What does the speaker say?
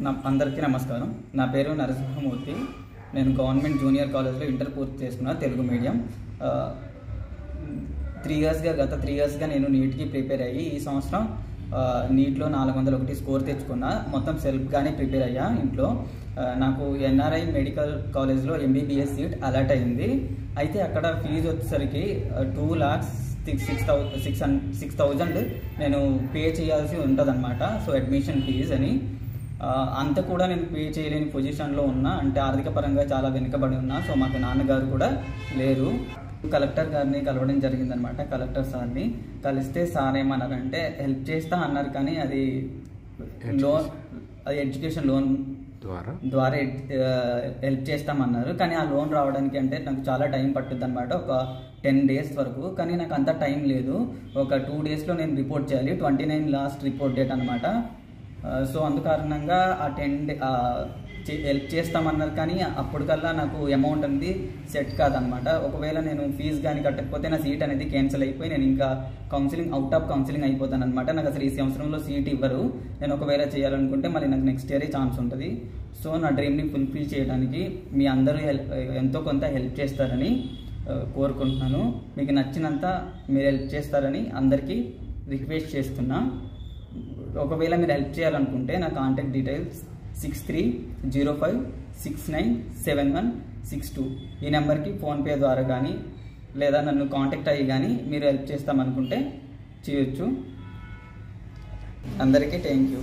అందరికీ నమస్కారం. నా పేరు నరసింహమూర్తి. నేను గవర్నమెంట్ జూనియర్ కాలేజ్లో ఇంటర్ పూర్తి చేసుకున్నా, తెలుగు మీడియం. గత 3 ఇయర్స్గా నేను నీట్కి ప్రిపేర్ అయ్యి ఈ సంవత్సరం నీట్లో 401 స్కోర్ తెచ్చుకున్నా. మొత్తం సెల్ఫ్గానే ప్రిపేర్ అయ్యా ఇంట్లో. నాకు ఎన్ఆర్ఐ మెడికల్ కాలేజ్లో ఎంబీబీఎస్ సీట్ అలాట్ అయింది. అయితే అక్కడ ఫీజు వచ్చేసరికి 2,06,000 నేను పే చేయాల్సి ఉంటుంది అనమాట. సో అడ్మిషన్ ఫీజ్ అని అంత కూడా నేను పే చేయలేని పొజిషన్లో ఉన్నా, అంటే ఆర్థిక పరంగా చాలా వెనుకబడి ఉన్నా. సో మాకు నాన్నగారు కూడా లేరు. కలెక్టర్ గారిని కలవడం జరిగిందనమాట. కలెక్టర్ సార్ని కలిస్తే సార్ ఏమన్నారంటే హెల్ప్ చేస్తా అన్నారు, కానీ అది ఎడ్యుకేషన్ లోన్ ద్వారా హెల్ప్ చేస్తామన్నారు. కానీ ఆ లోన్ రావడానికి అంటే నాకు చాలా టైం పట్టుద్ది అనమాట, ఒక 10 days వరకు. కానీ నాకు అంత టైం లేదు. ఒక 2 daysలో నేను రిపోర్ట్ చేయాలి. 29 లాస్ట్ రిపోర్ట్ డేట్ అనమాట. సో అందుకారణంగా ఆ హెల్ప్ చేస్తామన్నారు, కానీ అప్పటికల్లా నాకు అమౌంట్ అనేది సెట్ కాదనమాట. ఒకవేళ నేను ఫీజు కానీ కట్టకపోతే నా సీట్ అనేది క్యాన్సిల్ అయిపోయి నేను ఇంకా అవుట్ ఆఫ్ కౌన్సిలింగ్ అయిపోతాను అనమాట. నాకు అసలు ఈ సంవత్సరంలో సీట్ ఇవ్వరు. నేను ఒకవేళ చేయాలనుకుంటే మళ్ళీ నాకు నెక్స్ట్ ఇయరే ఛాన్స్ ఉంటుంది. సో నా డ్రీమ్ని ఫుల్ఫిల్ చేయడానికి మీ అందరూ ఎంతో కొంత హెల్ప్ చేస్తారని కోరుకుంటున్నాను. మీకు నచ్చినంత మీరు హెల్ప్ చేస్తారని అందరికీ రిక్వెస్ట్ చేస్తున్నా. ఒకవేళ మీరు హెల్ప్ చేయాలనుకుంటే నా కాంటాక్ట్ డీటెయిల్స్ 6305697162 ఈ నెంబర్కి ఫోన్పే ద్వారా కానీ లేదా నన్ను కాంటాక్ట్ అయ్యి కానీ మీరు హెల్ప్ చేస్తామనుకుంటే చేయొచ్చు. అందరికీ థ్యాంక్ యూ.